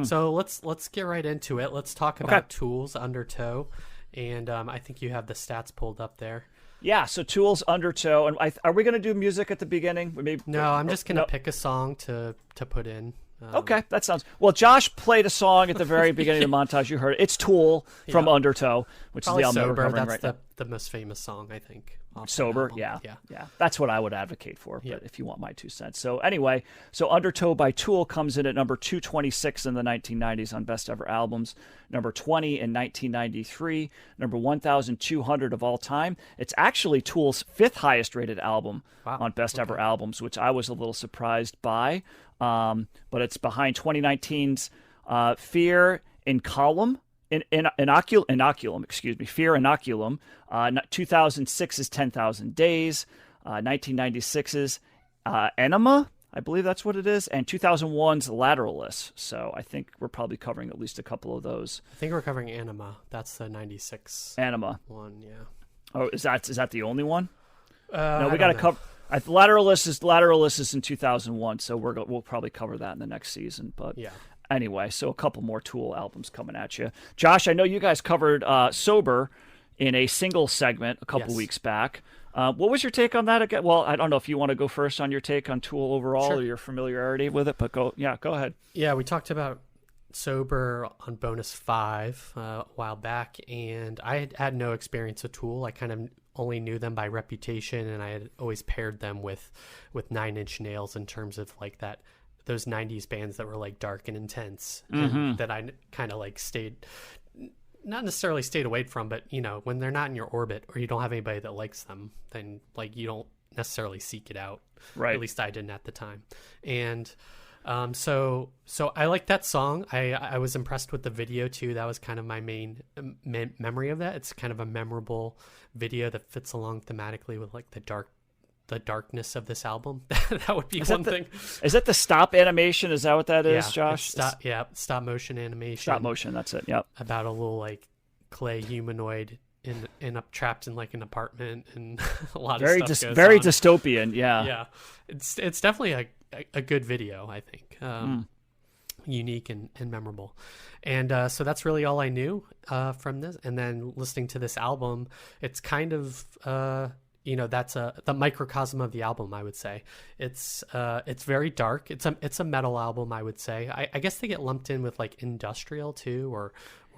So let's get right into it. Let's talk Okay. about tools undertow, and I think you have the stats pulled up there. Yeah. So Tools Undertow, and are we going to do music at the beginning? Maybe. No, I'm just gonna No. pick a song to put in. Okay, that sounds well. Josh played a song at the very beginning of the montage. You heard it. It's Tool from Yeah. Undertow, which Probably is the album we're sober. covering That's right now. the most famous song, I think. Off that Sober, album. yeah, Yeah. yeah. That's what I would advocate for. Yeah. But if you want my 2 cents, so anyway, so Undertow by Tool comes in at number 226 in the 1990s on Best Ever Albums, number 20 in 1993, number 1,200 of all time. It's actually Tool's fifth highest rated album Wow. on Best Ever Albums, which I was a little surprised by. But it's behind 2019's Fear in Column. Inoculum, excuse me, Fear Inoculum. 2006's 10,000 Days, 1996's Enema, I believe that's what it is, and 2001's Lateralus. So I think we're probably covering at least a couple of those. I think we're covering Anima. That's the '96 Enema. one. Yeah. Oh, is that the only one? No, I we got to don't know. cover. Lateralus is in 2001, so we'll probably cover that in the next season. But Yeah. anyway, so a couple more Tool albums coming at you. Josh, I know you guys covered Sober in a single segment a couple Yes. weeks back. What was your take on that again? Well, I don't know if you want to go first on your take on Tool overall Sure. or your familiarity with it, but go ahead. Yeah, we talked about Sober on bonus 5 a while back, and I had no experience with Tool. I kind of only knew them by reputation, and I had always paired them with Nine Inch Nails in terms of like that those 90s bands that were like dark and intense, and that I kind of like not necessarily stayed away from, but when they're not in your orbit or you don't have anybody that likes them, then like you don't necessarily seek it out. Right. At least I didn't at the time. And so I like that song. I was impressed with the video too. That was kind of my main memory of that. It's kind of a memorable video that fits along thematically with like the darkness of this album. That would be one thing. Is that the stop animation? Is that what that is, Yeah, Josh? stop motion animation. Stop motion. That's it. Yep. About a little like clay humanoid trapped in like an apartment, and a lot of stuff goes very on. dystopian. Yeah. Yeah, it's definitely a good video, I think. Unique and memorable. And so that's really all I knew from this. And then listening to this album, it's kind of that's the microcosm of the album, I would say. It's very dark. It's a metal album, I would say. I guess they get lumped in with like industrial too, or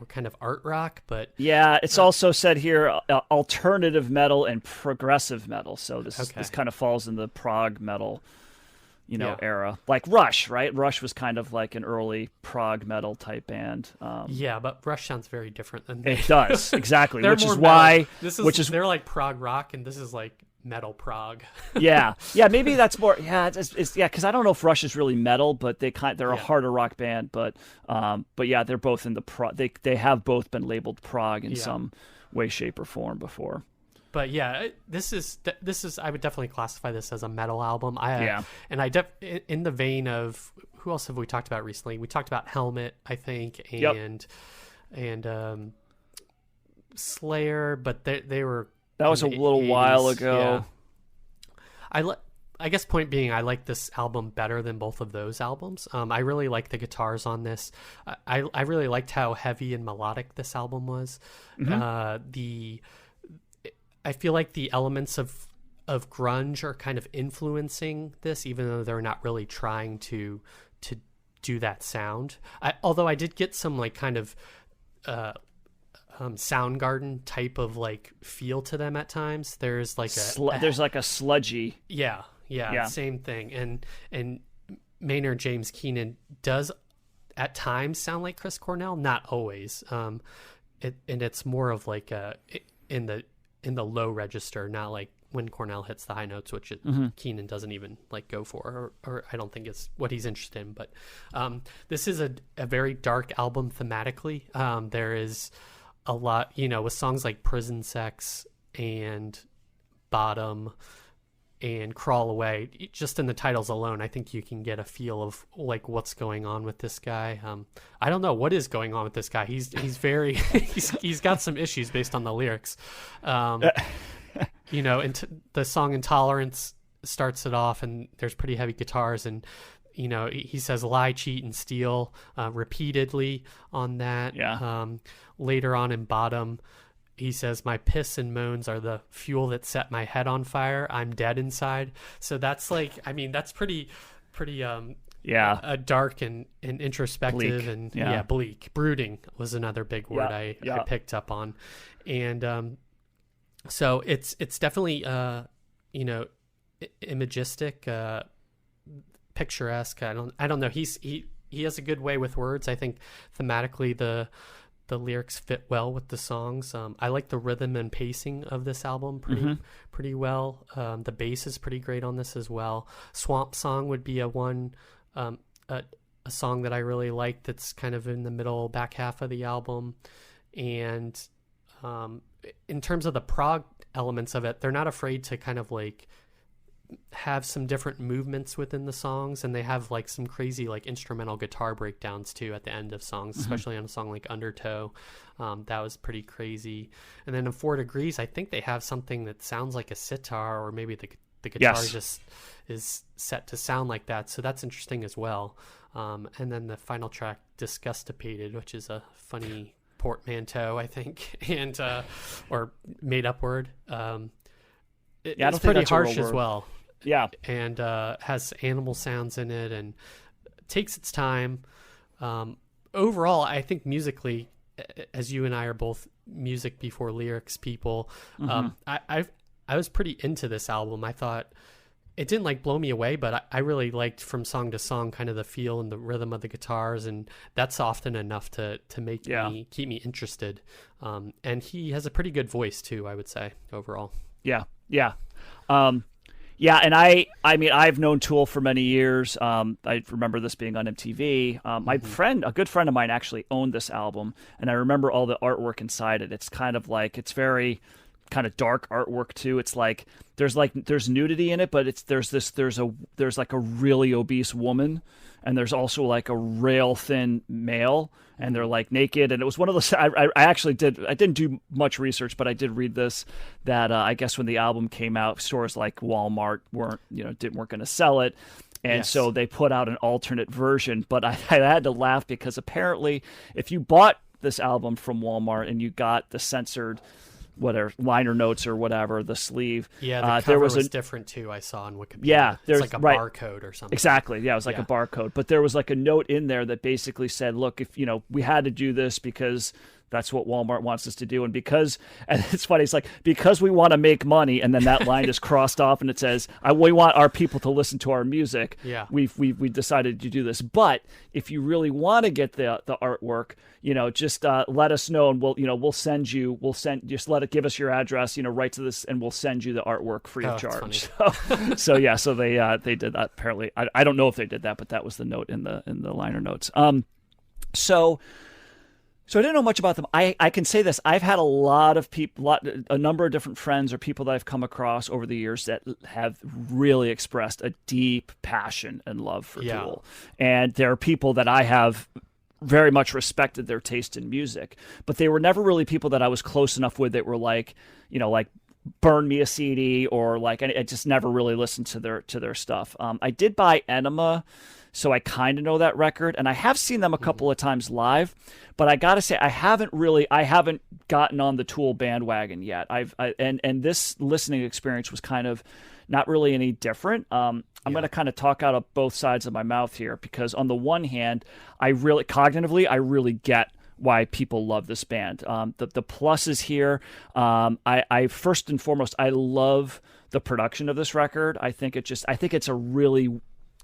kind of art rock, but yeah, it's also said here alternative metal and progressive metal. So this kind of falls in the prog metal era, like Rush, right? Rush was kind of like an early prog metal type band. Yeah, but Rush sounds very different than it does exactly, they're which more is metal. why they're like prog rock, and this is like metal prog. yeah, maybe that's more. Yeah, it's because I don't know if Rush is really metal, but they're a harder rock band. But yeah, they're both in the prog. They have both been labeled prog in some way, shape, or form before. But yeah, this is I would definitely classify this as a metal album. And in the vein of who else have we talked about recently? We talked about Helmet, I think, and Slayer, but they were that was a little 80s. while ago. Yeah. I guess point being, I like this album better than both of those albums. I really like the guitars on this. I really liked how heavy and melodic this album was. I feel like the elements of grunge are kind of influencing this, even though they're not really trying to do that sound. Although I did get some like kind of Soundgarden type of like feel to them at times. There's like there's like a sludgy. Yeah, same thing. And Maynard James Keenan does at times sound like Chris Cornell, not always. And it's more of like in the low register, not like when Cornell hits the high notes, which Keenan doesn't even like go for, or I don't think it's what he's interested in. But this is a very dark album thematically. There is a lot, with songs like Prison Sex and Bottom and Crawl Away. Just in the titles alone, I think you can get a feel of like what's going on with this guy. I don't know what is going on with this guy. He's very he's got some issues based on the lyrics. The song Intolerance starts it off, and there's pretty heavy guitars, and he says lie, cheat, and steal repeatedly on that. Yeah. Later on in Bottom, he says, my piss and moans are the fuel that set my head on fire. I'm dead inside. So that's like, I mean, that's pretty dark and introspective. Bleak. And bleak. Brooding was another big word I picked up on. And so it's definitely imagistic, picturesque. I don't know. He has a good way with words. I think thematically the lyrics fit well with the songs. I like the rhythm and pacing of this album pretty well. The bass is pretty great on this as well. Swamp Song would be a song that I really like that's kind of in the middle back half of the album. And in terms of the prog elements of it, they're not afraid to kind of like have some different movements within the songs, and they have like some crazy like instrumental guitar breakdowns too at the end of songs, especially on a song like Undertow. That was pretty crazy. And then in 4 Degrees, I think they have something that sounds like a sitar, or maybe the guitar just is set to sound like that, so that's interesting as well. And then the final track, Disgustipated, which is a funny portmanteau, I think, and or made up word. It's pretty harsh as well. Yeah. And has animal sounds in it and takes its time. Overall, I think musically, as you and I are both music before lyrics people, I was pretty into this album. I thought it didn't like blow me away, but I really liked from song to song kind of the feel and the rhythm of the guitars, and that's often enough to make me keep me interested. And he has a pretty good voice too, I would say, overall. Yeah. And I mean, I've known Tool for many years. I remember this being on MTV. My friend, a good friend of mine, actually owned this album, and I remember all the artwork inside it. It's kind of like, it's very kind of dark artwork too. It's like there's nudity in it, but there's like a really obese woman, and there's also like a rail thin male, and they're like naked. And it was one of those, I didn't do much research, but I did read this, that I guess when the album came out, stores like Walmart weren't going to sell it. And so they put out an alternate version, but I had to laugh because apparently if you bought this album from Walmart and you got the censored whatever liner notes or whatever, the sleeve. Yeah, the cover was different too. I saw on Wikipedia. Yeah, there's like a barcode or something. Exactly. Yeah, it was like a barcode. But there was like a note in there that basically said, "Look, if we had to do this because that's what Walmart wants us to do, and it's funny. It's like because we want to make money, and then that line is crossed off, and it says, we want our people to listen to our music. Yeah, we decided to do this. But if you really want to get the artwork, just let us know, and give us your address, write to this, and we'll send you the artwork free of charge. So they did that. Apparently, I don't know if they did that, but that was the note in the liner notes. So I didn't know much about them. I can say this. I've had a lot of people, a number of different friends or people that I've come across over the years that have really expressed a deep passion and love for Tool. And there are people that I have very much respected their taste in music, but they were never really people that I was close enough with that were like, burn me a CD, or like I just never really listened to their stuff. I did buy Enema, so I kind of know that record, and I have seen them a couple of times live, but I gotta say I haven't gotten on the Tool bandwagon yet. And this listening experience was kind of not really any different. I'm going to kind of talk out of both sides of my mouth here, because on the one hand, I really get why people love this band. The pluses here, I first and foremost, I love the production of this record. I think it's a really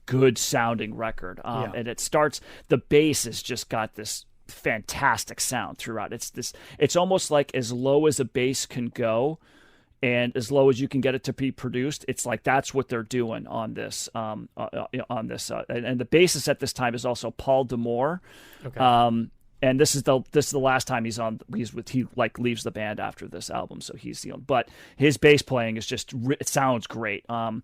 good sounding record. And it starts, the bass has just got this fantastic sound throughout. It's almost like as low as a bass can go, and as low as you can get it to be produced. It's like that's what they're doing on this. And the bassist at this time is also Paul D'Amour. Okay. And this is the last time he leaves the band after this album, so he's but his bass playing is just, it sounds great. I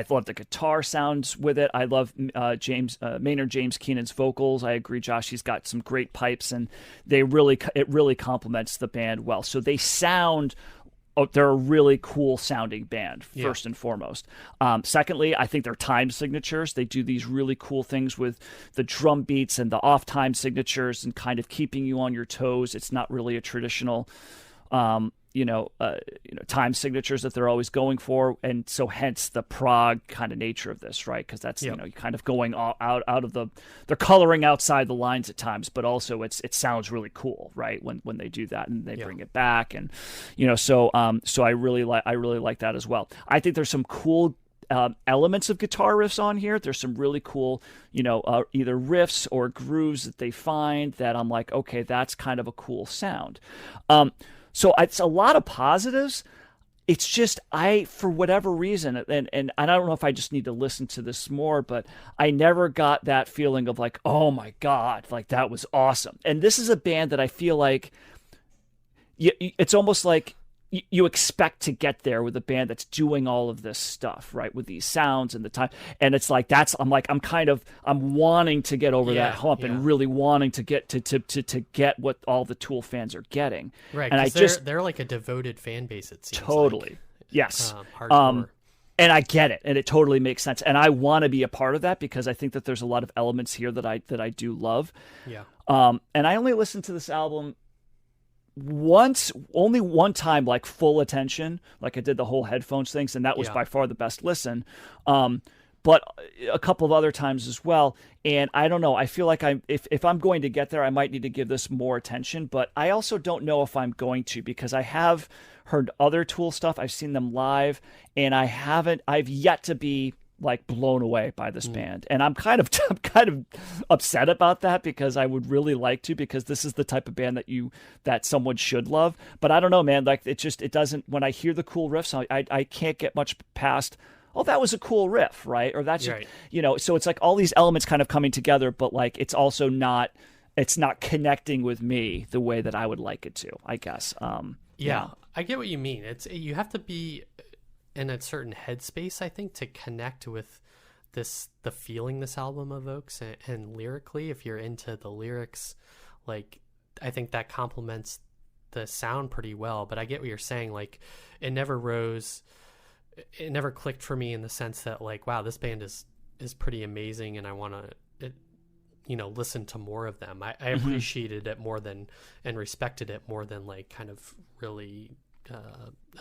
love the guitar sounds with it. I love Maynard James Keenan's vocals. I agree, Josh. He's got some great pipes, and it really complements the band well. So they sound they're a really cool sounding band, first and foremost. Secondly, I think they're time signatures. They do these really cool things with the drum beats and the off time signatures and kind of keeping you on your toes. It's not really a traditional, time signatures that they're always going for. And so hence the prog kind of nature of this, right? Because that's, you're kind of going out of they're coloring outside the lines at times, but also it sounds really cool, right? When they do that and they bring it back. And, so I really like that as well. I think there's some cool elements of guitar riffs on here. There's some really cool, either riffs or grooves that they find that I'm like, okay, that's kind of a cool sound. So it's a lot of positives. It's just for whatever reason, and I don't know if I just need to listen to this more, but I never got that feeling of like, oh my God, like that was awesome. And this is a band that I feel like it's almost like you expect to get there with a band that's doing all of this stuff, right? With these sounds and the time. And it's like, I'm wanting to get over that hump and really wanting to get to get what all the Tool fans are getting. Right. And they're like a devoted fan base, it seems. Totally. Like. Yes. Hardcore. And I get it. And it totally makes sense. And I want to be a part of that because I think that there's a lot of elements here that I do love. Yeah. And I only listened to this album only one time, like full attention, like I did the whole headphones things, and that was by far the best listen. But a couple of other times as well. And I don't know, I feel like if I'm going to get there, I might need to give this more attention, but I also don't know if I'm going to, because I have heard other Tool stuff. I've seen them live, and I've yet to be like blown away by this band. And I'm kind of upset about that, because I would really like to, because this is the type of band that someone should love. But I don't know, man, like it doesn't, when I hear the cool riffs, I can't get much past, oh, that was a cool riff, right? Or that's, right. So it's like all these elements kind of coming together, but like, it's also not connecting with me the way that I would like it to, I guess. Yeah, I get what you mean. You have to be in a certain headspace, I think, to connect with the feeling this album evokes, and lyrically, if you're into the lyrics, like, I think that complements the sound pretty well. But I get what you're saying. Like, it never clicked for me in the sense that, like, wow, this band is pretty amazing, and I want to listen to more of them. I appreciated it more than, and respected it more than, like, kind of really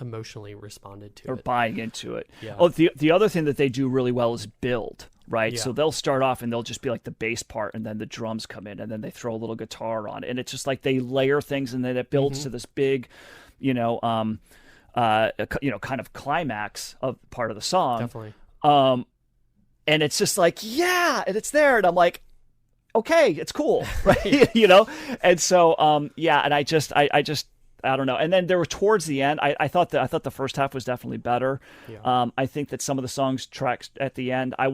emotionally responded to or it. buying into it. Yeah. Oh, the other thing that they do really well is build, right? Yeah. So they'll start off and they'll just be like the bass part, and then the drums come in, and then they throw a little guitar on, and it's just like they layer things, and then it builds to this big, kind of climax of part of the song. Definitely. And it's just like, yeah, and it's there, and I'm like, okay, it's cool, right? And so, and I don't know. And then there were towards the end, I thought the first half was definitely better. Yeah. I think that some of the tracks at the end, I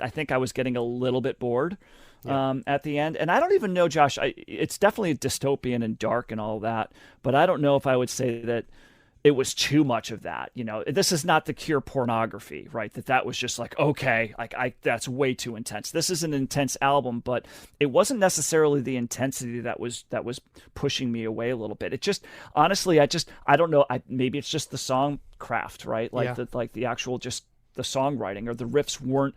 think I was getting a little bit bored at the end. And I don't even know, Josh, it's definitely dystopian and dark and all that, but I don't know if I would say that it was too much of that. This is not the Cure pornography, right? That was just like, okay, like that's way too intense. This is an intense album, but it wasn't necessarily the intensity that was pushing me away a little bit. It just, honestly, I don't know. Maybe it's just the song craft, right? Like the actual, just the songwriting, or the riffs weren't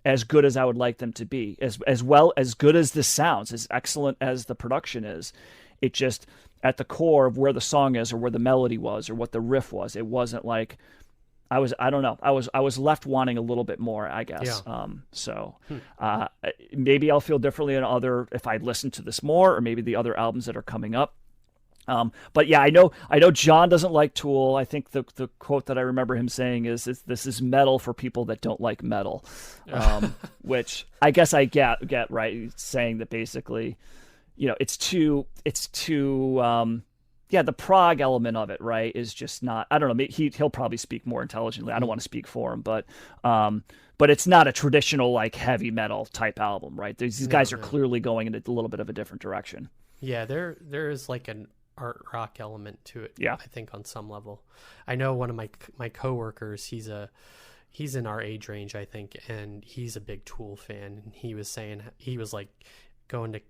as good as I would like them to be, as well as good as this sounds, as excellent as the production is. It just, at the core of where the song is, or where the melody was, or what the riff was, it wasn't like, I was left wanting a little bit more, I guess. Yeah. Maybe I'll feel differently if I listen to this more, or maybe the other albums that are coming up. But yeah, I know John doesn't like Tool. I think the quote that I remember him saying is this is metal for people that don't like metal, which I guess I get right. He's saying that basically, it's too the prog element of it, right, is just not, I don't know, he'll probably speak more intelligently. I don't want to speak for him, but it's not a traditional, like, heavy metal type album, right? These guys are clearly going in a little bit of a different direction. Yeah, there is like an art rock element to it. Yeah. I think on some level. I know one of my coworkers, he's in our age range, I think, and he's a big Tool fan, and he was saying he was like going to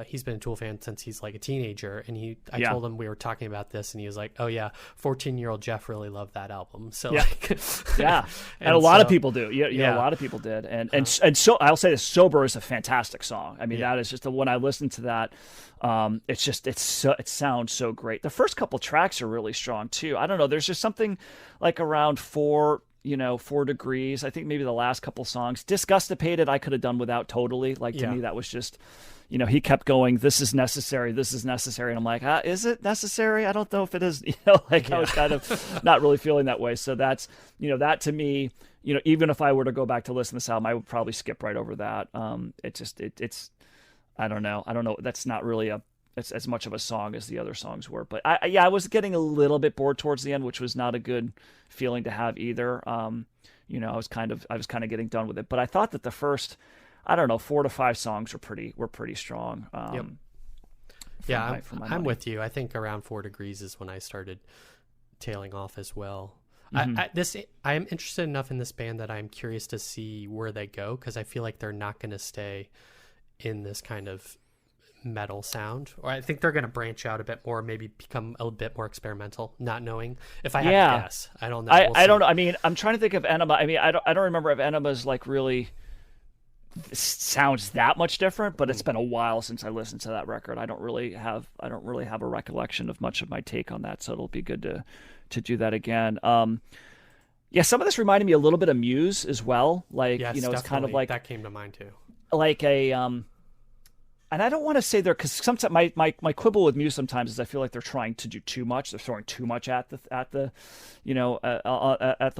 he's been a Tool fan since he's like a teenager, and I Yeah. told him we were talking about this, and he was like, "Oh yeah, 14-year-old Jeff really loved that album." So Yeah. like, Yeah, and a lot of people do. Yeah. A lot of people did, and so I'll say this: "Sober" is a fantastic song. I mean, that is just when I listen to that, it sounds so great. The first couple tracks are really strong too. I don't know. There's just something like around 4 degrees. I think maybe the last couple songs. Disgustipated, I could have done without totally. Like to me, that was just. He kept going, this is necessary. And I'm like, is it necessary? I don't know if it is, I was kind of not really feeling that way. So that's, that to me, even if I were to go back to listen to this album, I would probably skip right over that. It's, I don't know. That's not really it's as much of a song as the other songs were, but I was getting a little bit bored towards the end, which was not a good feeling to have either. I was kind of getting done with it, but I thought that the first, I don't know, 4 to 5 songs were pretty strong. Yeah, I'm with you. I think around 4 degrees is when I started tailing off as well. Mm-hmm. I am interested enough in this band that I'm curious to see where they go, because I feel like they're not going to stay in this kind of metal sound, or I think they're going to branch out a bit more, maybe become a bit more experimental. Not knowing if I had to guess, I don't know. I don't know. I mean, I'm trying to think of Enema. I mean, I don't remember if Enema's like really sounds that much different, but it's been a while since I listened to that record. I don't really have a recollection of much of my take on that, so it'll be good to do that again. Some of this reminded me a little bit of Muse as well. Like, yes, it's kind of like that came to mind too. Like a and I don't want to say because sometimes my quibble with Muse sometimes is I feel like they're trying to do too much. They're throwing too much at the at the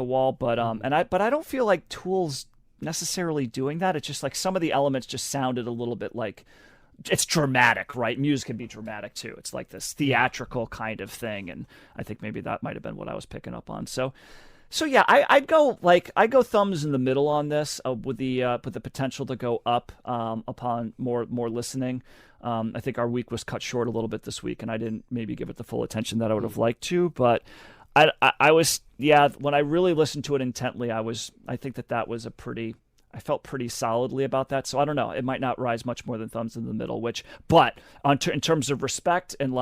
wall, but I don't feel like Tool's necessarily doing that. It's just like some of the elements just sounded a little bit like it's dramatic, right? Muse can be dramatic too. It's like this theatrical kind of thing, and I think maybe that might have been what I was picking up on. So yeah, I'd go thumbs in the middle on this, with the potential to go up upon more listening. I think our week was cut short a little bit this week, and I didn't maybe give it the full attention that I would have liked to, but I was, when I really listened to it intently, I think that was I felt pretty solidly about that. So I don't know, it might not rise much more than thumbs in the middle, but in terms of respect and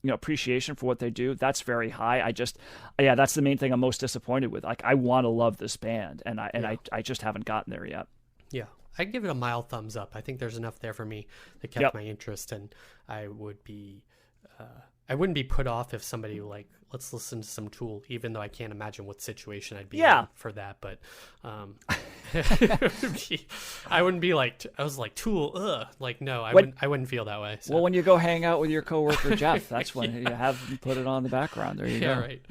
appreciation for what they do, that's very high. That's the main thing I'm most disappointed with. Like, I want to love this band, and I just haven't gotten there yet. Yeah. I'd give it a mild thumbs up. I think there's enough there for me that kept my interest, and I wouldn't be put off if somebody like, let's listen to some Tool, even though I can't imagine what situation I'd be in for that. But I wouldn't be like, I was like, Tool, ugh. Like, no, I wouldn't feel that way. So. Well, when you go hang out with your coworker Jeff, that's when you have them put it on the background. There you go. Right.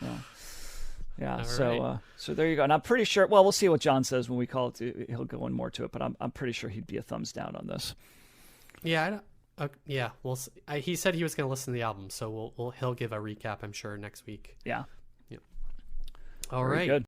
Yeah. Right. So there you go. And I'm pretty sure. Well, we'll see what John says when we call it. He'll go in more to it, but I'm pretty sure he'd be a thumbs down on this. Yeah. Well, he said he was going to listen to the album, so he'll give a recap, I'm sure, next week. Yeah. All Very right. good.